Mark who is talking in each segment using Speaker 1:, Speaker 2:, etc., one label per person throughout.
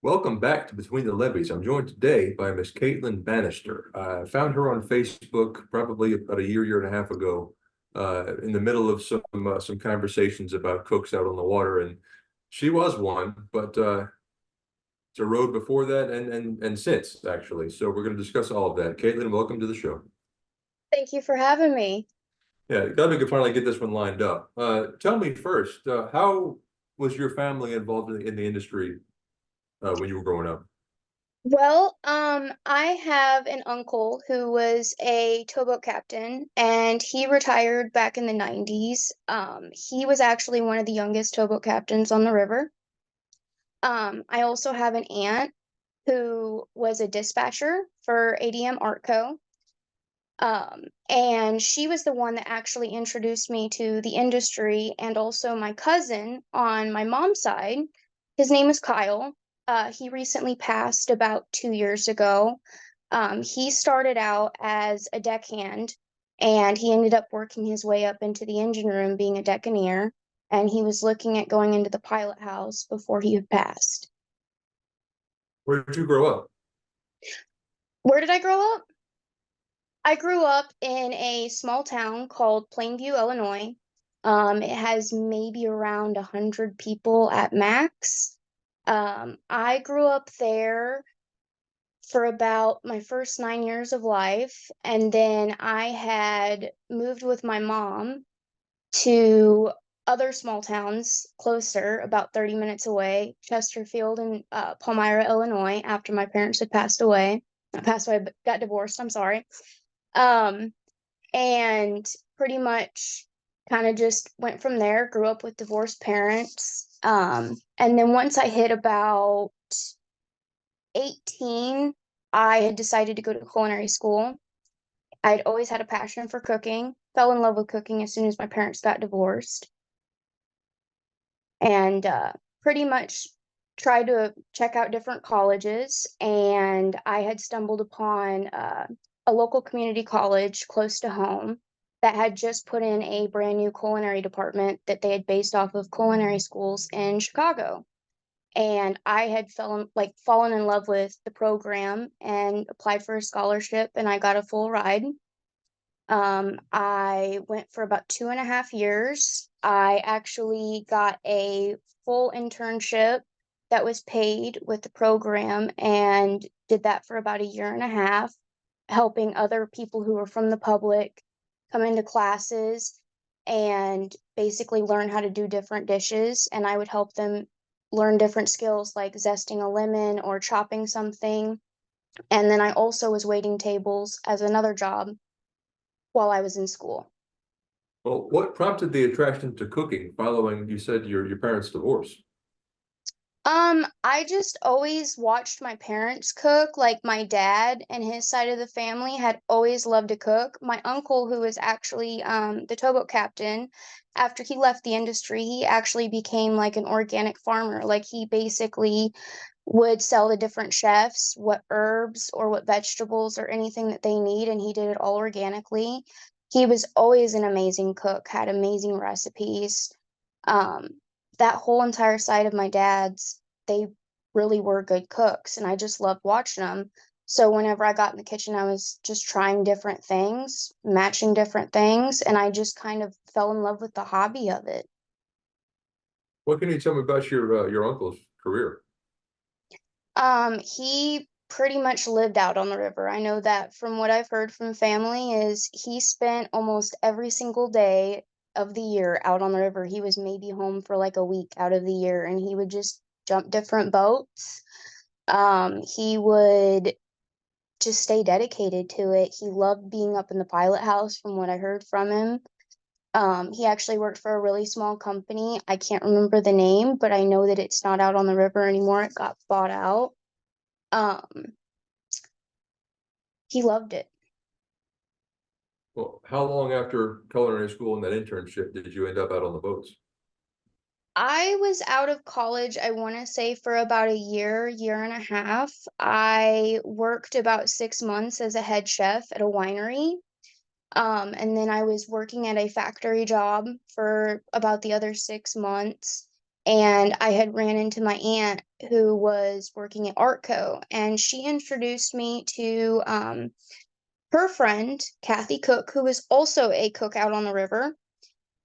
Speaker 1: Welcome back to Between the Levees. I'm joined today by Miss Katelyn Banister. I found her on Facebook probably about a year and a half ago, in the middle of some conversations about cooks out on the water, and she was one, but it's a road before that and since actually. So we're going to discuss all of that. Katelyn, welcome to the show.
Speaker 2: Thank you for having me.
Speaker 1: Yeah, glad we could finally get this one lined up. Tell me first, how was your family involved in the industry when you were growing up?
Speaker 2: I have an uncle who was a towboat captain and he retired back in the 90s. He was actually one of the youngest towboat captains on the river. I also have an aunt who was a dispatcher for ADM Artco. And she was the one that actually introduced me to the industry, and also my cousin on my mom's side. His name is Kyle. He recently passed about 2 years ago. He started out as a deckhand and he ended up working his way up into the engine room being a deckaneer. And he was looking at going into the pilot house before he had passed.
Speaker 1: Where did you grow up?
Speaker 2: Where did I grow up? I grew up in a small town called Plainview, Illinois. It has maybe around 100 people at max. I grew up there for about my first 9 years of life, and then I had moved with my mom to other small towns closer, about 30 minutes away, Chesterfield and Palmyra, Illinois, after my parents had passed away. Not passed away, but got divorced, I'm sorry. Um, and pretty much kind of just went from there, grew up with divorced parents. And then once I hit about 18, I had decided to go to culinary school. I'd always had a passion for cooking, fell in love with cooking as soon as my parents got divorced, and pretty much tried to check out different colleges. And I had stumbled upon a local community college close to home that had just put in a brand new culinary department that they had based off of culinary schools in Chicago. And I had fallen in love with the program and applied for a scholarship, and I got a full ride. I went for about 2.5 years. I actually got a full internship that was paid with the program and did that for about a year and a half, helping other people who were from the public come into classes and basically learn how to do different dishes. And I would help them learn different skills like zesting a lemon or chopping something. And then I also was waiting tables as another job while I was in school.
Speaker 1: Well, what prompted the attraction to cooking following, you said, your parents' divorce?
Speaker 2: I just always watched my parents cook. Like my dad and his side of the family had always loved to cook. My uncle, who was actually the towboat captain, after he left the industry, he actually became like an organic farmer. Like he basically would sell the different chefs what herbs or what vegetables or anything that they need, and he did it all organically. He was always an amazing cook, had amazing recipes. Um, that whole entire side of my dad's, they really were good cooks, and I just loved watching them. So whenever I got in the kitchen, I was just trying different things, matching different things, and I just kind of fell in love with the hobby of it.
Speaker 1: What can you tell me about your uncle's career?
Speaker 2: He pretty much lived out on the river. I know that from what I've heard from family is he spent almost every single day of the year out on the river. He was maybe home for like a week out of the year and he would just jump different boats. He would just stay dedicated to it. He loved being up in the pilot house from what I heard from him. He actually worked for a really small company. I can't remember the name, but I know that it's not out on the river anymore. It got bought out. Um, he loved it.
Speaker 1: Well, how long after culinary school and that internship did you end up out on the boats?
Speaker 2: I was out of college, I want to say for about a year and a half. I worked about 6 months as a head chef at a winery. And then I was working at a factory job for about the other 6 months. and I had ran into my aunt who was working at Artco, and she introduced me to her friend, Kathy Cook, who was also a cook out on the river.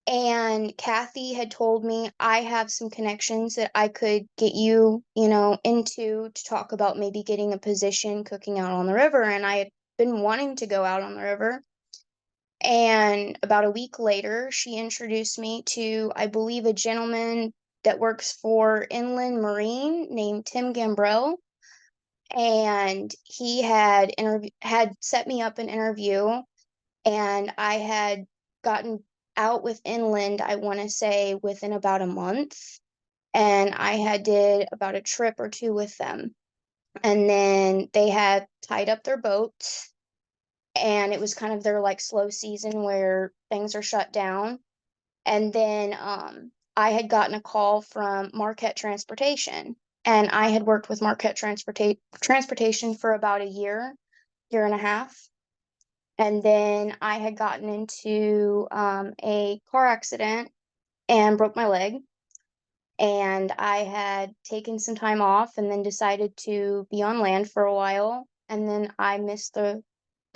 Speaker 2: And Kathy had told me I have some connections that I could get you, into to talk about maybe getting a position cooking out on the river. And I had been wanting to go out on the river. And about a week later, she introduced me to, I believe, a gentleman that works for Inland Marine named Tim Gambrell. And he had set me up an interview, and I had gotten out with Inland, I want to say within about a month, and I had did about a trip or two with them. And then they had tied up their boats, and it was kind of their like slow season where things are shut down. And then I had gotten a call from Marquette Transportation, and I had worked with Marquette Transportation for about a year and a half. And then I had gotten into a car accident and broke my leg. And I had taken some time off and then decided to be on land for a while. And then I missed the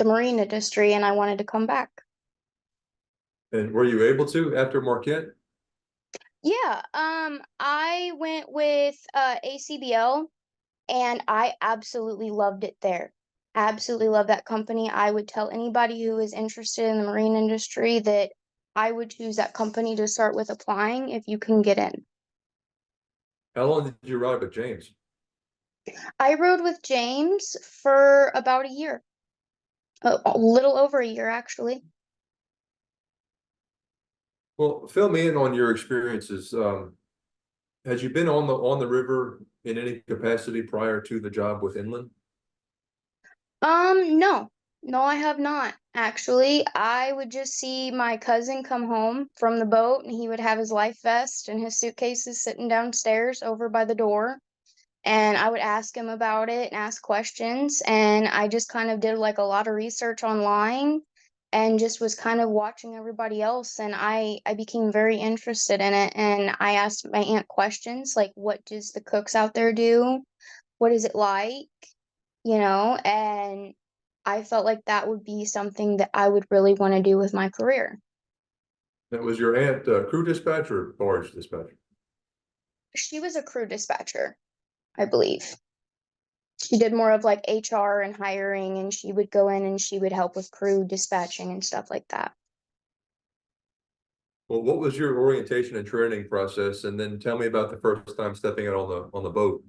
Speaker 2: marine industry and I wanted to come back.
Speaker 1: And were you able to after Marquette?
Speaker 2: Yeah, I went with ACBL, and I absolutely loved it there. Absolutely love that company. I would tell anybody who is interested in the marine industry that I would choose that company to start with applying if you can get in.
Speaker 1: How long did you ride with James?
Speaker 2: I rode with James for about a year, a little over a year, actually.
Speaker 1: Well, fill me in on your experiences. Had you been on the river in any capacity prior to the job with Inland?
Speaker 2: No, no, I have not. Actually, I would just see my cousin come home from the boat, and he would have his life vest and his suitcases sitting downstairs over by the door. And I would ask him about it and ask questions. And I just kind of did like a lot of research online and just was kind of watching everybody else. And I became very interested in it. And I asked my aunt questions like, what does the cooks out there do? What is it like? And I felt like that would be something that I would really want to do with my career.
Speaker 1: That was your aunt, crew dispatch or barge dispatch?
Speaker 2: She was a crew dispatcher, I believe. She did more of like HR and hiring, and she would go in and she would help with crew dispatching and stuff like that.
Speaker 1: Well, what was your orientation and training process? And then tell me about the first time stepping out on the boat.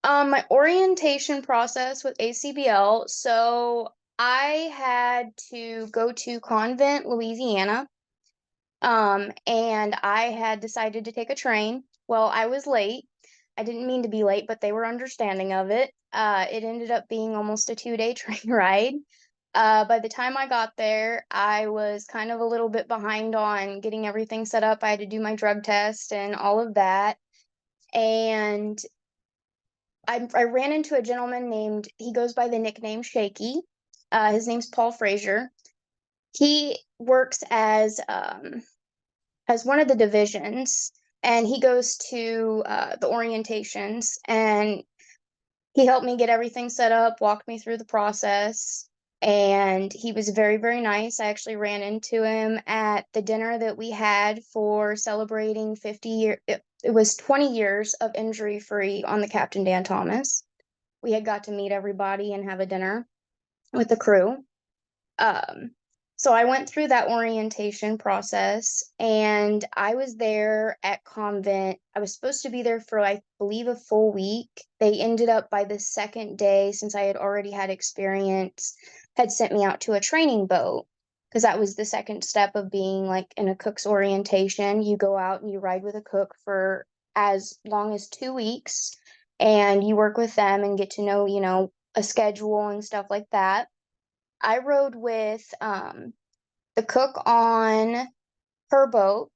Speaker 2: My orientation process with ACBL. So I had to go to Convent, Louisiana. And I had decided to take a train. Well, I was late. I didn't mean to be late, but they were understanding of it. It ended up being almost a 2-day train ride. By the time I got there, I was kind of a little bit behind on getting everything set up. I had to do my drug test and all of that. And I ran into a gentleman he goes by the nickname Shaky. His name's Paul Frazier. He works as one of the divisions, and he goes to the orientations, and he helped me get everything set up, walked me through the process, and he was very, very nice. I actually ran into him at the dinner that we had for celebrating 50 years. It was 20 years of injury free on the Captain Dan Thomas. We had got to meet everybody and have a dinner with the crew. Um, so I went through that orientation process, and I was there at Convent. I was supposed to be there for, I believe, a full week. They ended up by the second day, since I had already had experience, had sent me out to a training boat, because that was the second step of being like in a cook's orientation. You go out and you ride with a cook for as long as 2 weeks, and you work with them and get to know, a schedule and stuff like that. I rode with the cook on her boat.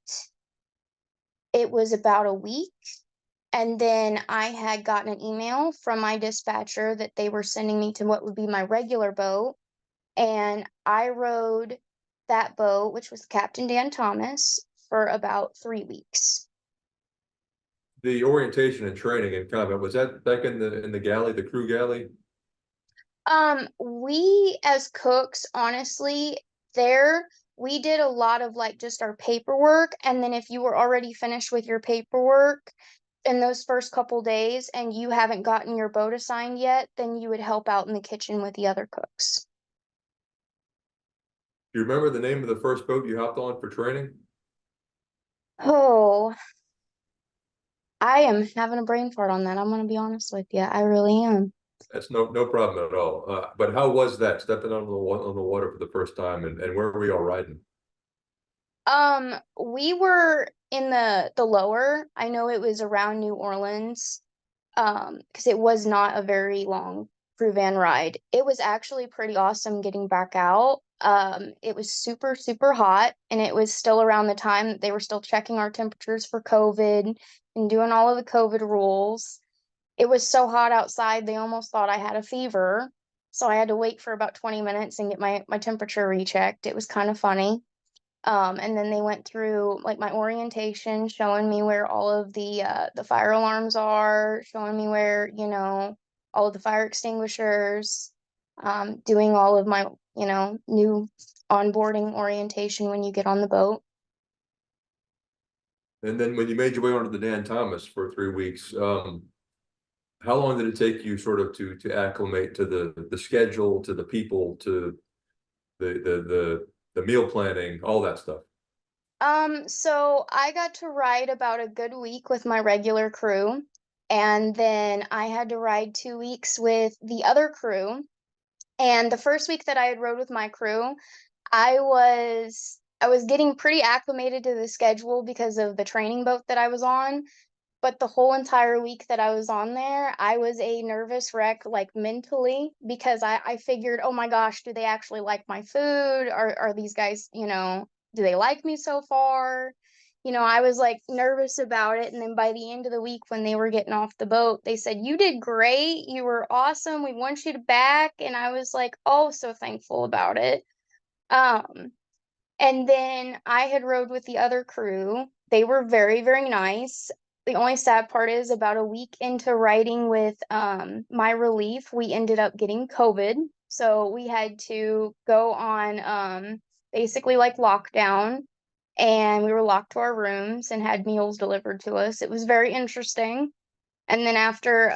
Speaker 2: It was about a week. And then I had gotten an email from my dispatcher that they were sending me to what would be my regular boat. And I rode that boat, which was Captain Dan Thomas, for about 3 weeks.
Speaker 1: The orientation and training and combat, was that back in the galley, the crew galley?
Speaker 2: We as cooks, honestly, there we did a lot of like just our paperwork, and then if you were already finished with your paperwork in those first couple days and you haven't gotten your boat assigned yet, then you would help out in the kitchen with the other cooks.
Speaker 1: Do you remember the name of the first boat you hopped on for training?
Speaker 2: Oh, I am having a brain fart on that. I'm gonna be honest with you. I really am.
Speaker 1: That's no problem at all. But how was that stepping on the water for the first time, and where were y'all riding?
Speaker 2: We were in the lower. I know it was around New Orleans. Because it was not a very long crew van ride. It was actually pretty awesome getting back out. It was super, super hot, and it was still around the time that they were still checking our temperatures for COVID and doing all of the COVID rules. It was so hot outside, they almost thought I had a fever. So I had to wait for about 20 minutes and get my temperature rechecked. It was kind of funny. And then they went through like my orientation, showing me where all of the fire alarms are, showing me where, all of the fire extinguishers, doing all of my, new onboarding orientation when you get on the boat.
Speaker 1: And then when you made your way onto the Dan Thomas for 3 weeks, how long did it take you sort of to acclimate to the schedule, to the people, to the meal planning, all that stuff?
Speaker 2: So I got to ride about a good week with my regular crew, and then I had to ride 2 weeks with the other crew. And the first week that I had rode with my crew, I was getting pretty acclimated to the schedule because of the training boat that I was on. But the whole entire week that I was on there, I was a nervous wreck, like mentally, because I figured, oh my gosh, do they actually like my food? Are these guys, do they like me so far? I was like nervous about it. And then by the end of the week, when they were getting off the boat, they said, "You did great. You were awesome. We want you back." And I was like, oh, so thankful about it. Um, and then I had rode with the other crew. They were very, very nice. The only sad part is about a week into riding with my relief, we ended up getting COVID. So we had to go on basically like lockdown, and we were locked to our rooms and had meals delivered to us. It was very interesting. And then after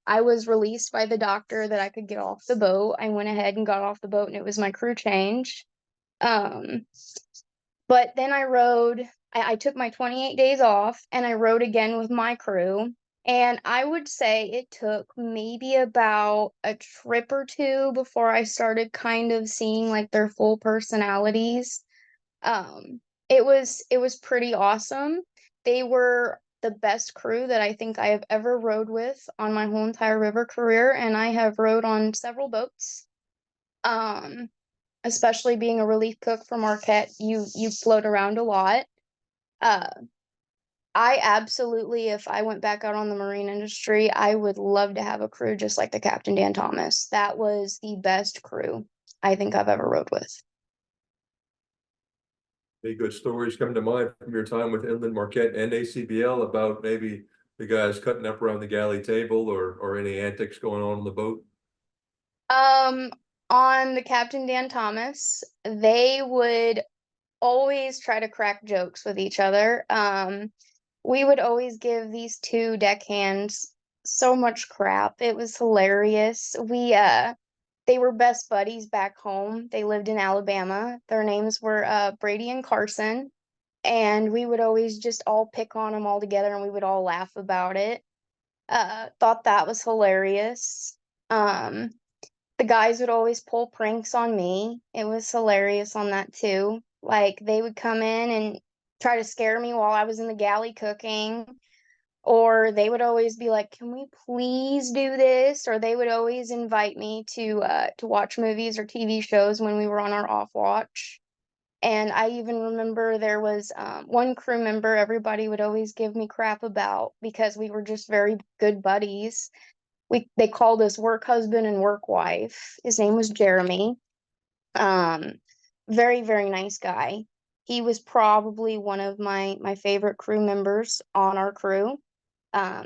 Speaker 2: I was released by the doctor that I could get off the boat, I went ahead and got off the boat, and it was my crew change. Um, but then I took my 28 days off and I rode again with my crew. And I would say it took maybe about a trip or two before I started kind of seeing like their full personalities. It was pretty awesome. They were the best crew that I think I have ever rode with on my whole entire river career, and I have rode on several boats. Um, Especially being a relief cook for Marquette, you float around a lot. Uh, I absolutely, if I went back out on the marine industry, I would love to have a crew just like the Captain Dan Thomas. That was the best crew I think I've ever rode with.
Speaker 1: Any good stories come to mind from your time with Inland Marquette and ACBL about maybe the guys cutting up around the galley table, or any antics going on the boat?
Speaker 2: Um, on the Captain Dan Thomas, they would always try to crack jokes with each other. We would always give these two deckhands so much crap. It was hilarious. They were best buddies back home. They lived in Alabama. Their names were Brady and Carson, and we would always just all pick on them all together, and we would all laugh about it. Thought that was hilarious. Um, the guys would always pull pranks on me. It was hilarious on that too. Like they would come in and try to scare me while I was in the galley cooking, or they would always be like, "Can we please do this?" Or they would always invite me to watch movies or TV shows when we were on our off watch. And I even remember there was one crew member everybody would always give me crap about because we were just very good buddies. They called us work husband and work wife. His name was Jeremy. Um, Very, very nice guy. He was probably one of my favorite crew members on our crew.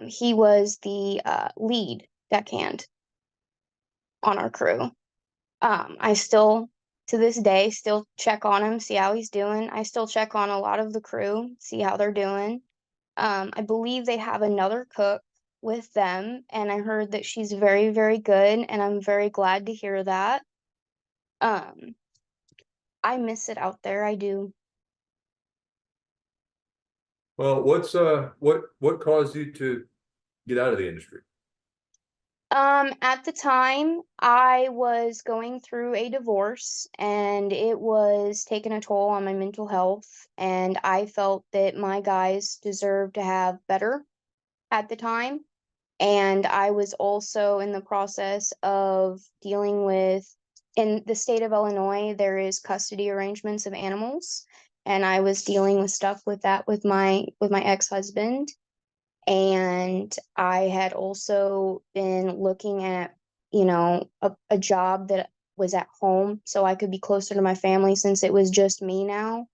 Speaker 2: He was the lead deckhand on our crew. I still, to this day, still check on him, see how he's doing. I still check on a lot of the crew, see how they're doing. I believe they have another cook with them, and I heard that she's very, very good, and I'm very glad to hear that. Um, I miss it out there, I do.
Speaker 1: Well, what caused you to get out of the industry?
Speaker 2: At the time, I was going through a divorce and it was taking a toll on my mental health, and I felt that my guys deserved to have better at the time. And I was also in the process of dealing with, in the state of Illinois, there is custody arrangements of animals, and I was dealing with stuff with that with my ex-husband. And I had also been looking at, a job that was at home so I could be closer to my family since it was just me now.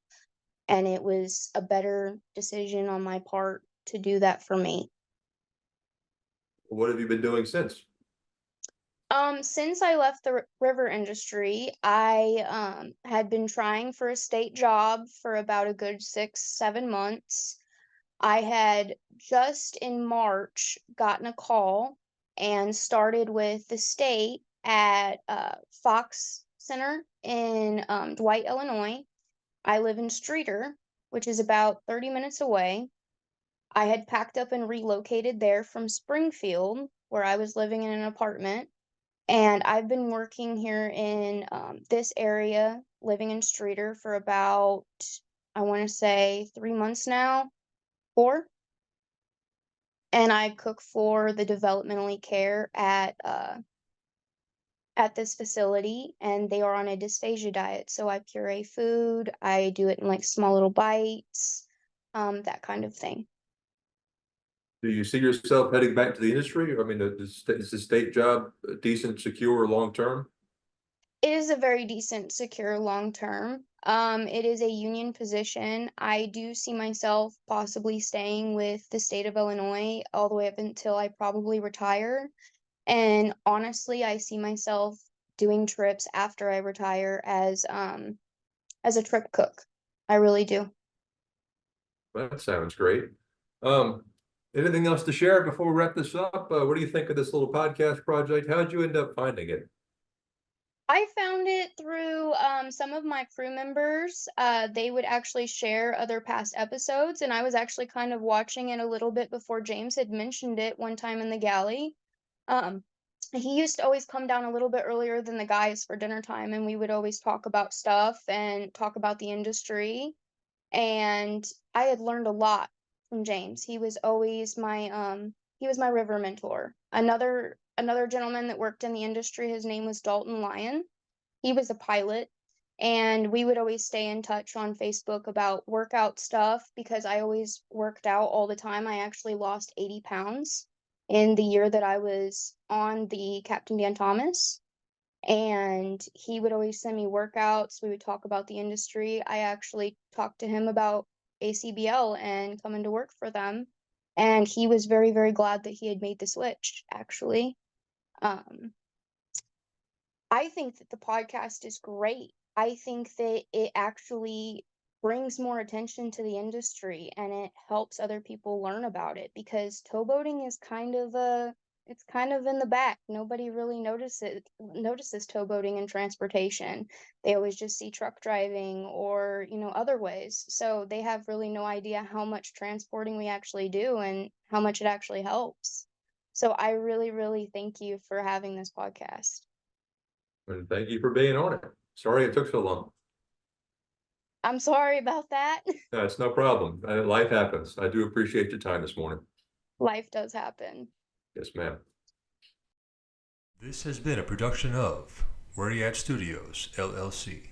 Speaker 2: And it was a better decision on my part to do that for me.
Speaker 1: What have you been doing since?
Speaker 2: Since I left the river industry, I had been trying for a state job for about a good 6, 7 months. I had just in March gotten a call and started with the state at Fox Center in Dwight, Illinois. I live in Streeter, which is about 30 minutes away. I had packed up and relocated there from Springfield, where I was living in an apartment. And I've been working here in this area, living in Streeter for about, I want to say 3 months now, 4. And I cook for the developmentally care at this facility, and they are on a dysphagia diet. So I puree food, I do it in like small little bites, that kind of thing.
Speaker 1: Do you see yourself heading back to the industry? I mean, is the state job decent, secure, long term?
Speaker 2: It is a very decent, secure long term. It is a union position. I do see myself possibly staying with the state of Illinois all the way up until I probably retire. And honestly, I see myself doing trips after I retire as a trip cook. I really do.
Speaker 1: That sounds great. Um, Anything else to share before we wrap this up? What do you think of this little podcast project? How'd you end up finding it?
Speaker 2: I found it through some of my crew members. They would actually share other past episodes, and I was actually kind of watching it a little bit before James had mentioned it one time in the galley. Um, he used to always come down a little bit earlier than the guys for dinner time, and we would always talk about stuff and talk about the industry. And I had learned a lot from James. He was my river mentor. Another gentleman that worked in the industry, his name was Dalton Lyon. He was a pilot, and we would always stay in touch on Facebook about workout stuff because I always worked out all the time. I actually lost 80 pounds in the year that I was on the Captain Dan Thomas, and he would always send me workouts. We would talk about the industry. I actually talked to him about ACBL and coming to work for them, and he was very, very glad that he had made the switch, actually. Um, I think that the podcast is great. I think that it actually brings more attention to the industry and it helps other people learn about it because towboating is it's kind of in the back. Nobody really notices towboating and transportation. They always just see truck driving or, other ways. So they have really no idea how much transporting we actually do and how much it actually helps. So I really, really thank you for having this podcast.
Speaker 1: And thank you for being on it. Sorry it took so long.
Speaker 2: I'm sorry about that.
Speaker 1: It's no problem. Life happens. I do appreciate your time this morning.
Speaker 2: Life does happen.
Speaker 1: Yes, ma'am.
Speaker 3: This has been a production of Where You At Studios, LLC.